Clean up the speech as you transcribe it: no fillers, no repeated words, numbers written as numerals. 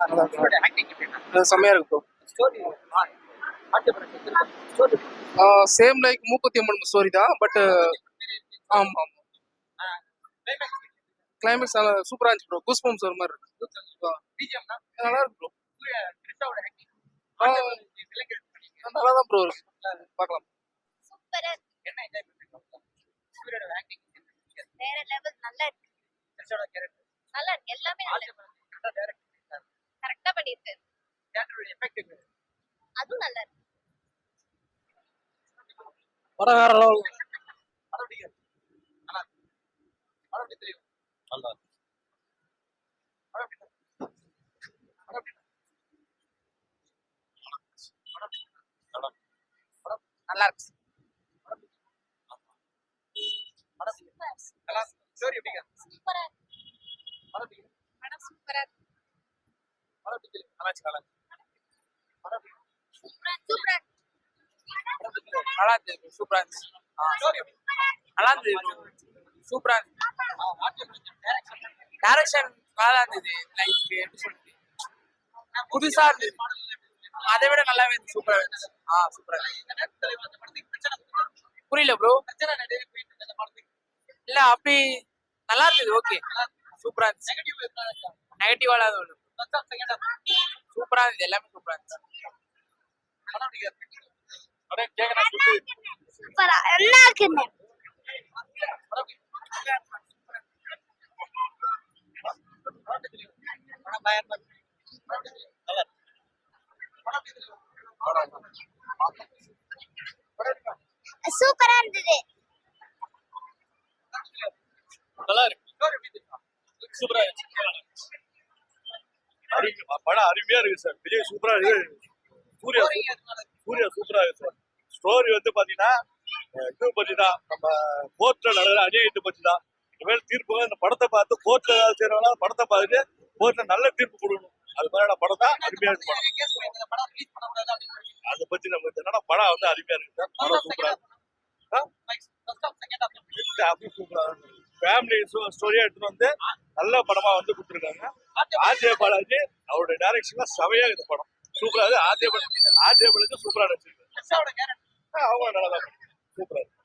நல்லா இருக்கு. இவரோட ஆக்டிங் எப்படின்னா அது செம்மையா இருக்கு ப்ரோ. ஸ்டோரி ஆட்டு படம் story same like Mookuthi Amman story தான். பட் ஆமா ஆமா கிளைமேக்ஸ் நல்லா சூப்பரா இருந்துச்சு ப்ரோ. கூஸ் பம்ப்ஸ் வர மாதிரி இருக்கு. பிஜிஎம்னா நல்லா இருக்கு ப்ரோ. கிறிஸ்டாவோட ஆக்டிங் நல்லா தான் ப்ரோ இருக்கு. பார்க்கலாம். சூப்பரா இருக்கு. என்ன என்ஜாய் பண்ணுறீங்க இவரோட ஆக்டிங் வேற லெவல். நல்லா இருக்கு. கிறிஸ்டாவோட கேரக்டர் நல்லா இருக்கு. எல்லாமே நல்லா ஆட்டு படம் டைரக்டர் கரெக்டா பண்ணிருக்காரு. தியேட்டரோட எஃபெக்ட் அதுவும் நல்லா இருக்கு. படம் வேற லெவல். படம் பிடிக்காது நல்லா படம் எப்படி தெரியும் நல்லா படம் எப்படி படம் எப்படி நல்லா இருக்கு. ஸ்டோரி எப்படி சூப்பரா இருக்கு. படம் எப்படி படம் சூப்பரா இருக்கு. படம் எப்படி நல்லா படம் சூப்பரா சூப்பரா இருக்கு. நல்லா இருந்துச்சு. சூப்பரா இருந்துச்சு. ஸ்டோரி எப்படி நல்லா இருந்துச்சு. சூப்பரா இருந்துச்சு. டைரக்ஷன் நல்லா இருந்தது. லைக் எப்படி சொல்றது, புதுசா இருந்தது. அதை விட நல்லாவே இருந்துச்சு. சூப்பரா இருந்துச்சு. சூப்பரா இருந்துச்சு. புரியல ப்ரோ. இல்ல அப்படி நல்லா இருந்தது. ஓகே சூப்பரா இருந்துச்சு. நெகட்டிவா இல்லாத ஒண்ணு. சூப்பரா இருந்தது. எல்லாமே சூப்பரா இருந்துச்சு. சூப்பரா நல்லா இருக்குன்னு. சூப்பரா இருந்தது. நல்லா இருக்கு சூப்பரா இருக்கு படம் அருமையா இருக்கு சார். விஜய் சூப்பரா இருக்கு. சூர்யா சூப்பரா இருக்கு சார். ஸ்டோரி வந்து பாத்தீங்கன்னா இது பத்தி தான், நம்ம கோர்ட்ல நடக்கிற அநியாயத்தை பத்தி தான். இனிமேல் தீர்ப்பு இந்த படத்தை பார்த்து கோர்ட்ல செய்யறவங்க படத்தை பார்த்துட்டு கோர்ட்ல நல்ல தீர்ப்பு கொடுக்கணும். அது மாதிரியான படம் தான் அருமையா இருக்கு. அதை பத்தி நம்ம என்னன்னா படம் வந்து அருமையா இருக்கு சார். படம் சூப்பரா இருக்கு. சூப்பரா இருக்கு. ஃபேமிலி ஸ்டோரியா எடுத்துட்டு வந்து நல்ல படமா வந்து கொடுத்துருக்காங்க. ஆர்ஜே பாலாஜி அவருடைய டைரக்ஷன்ல செமையா இந்த படம் சூப்பரா இருக்கு. ஆர்ஜே பாலாஜி சூப்பரா நடிச்சிருக்கு. அவங்க நல்லா சூப்பரா இருக்கு.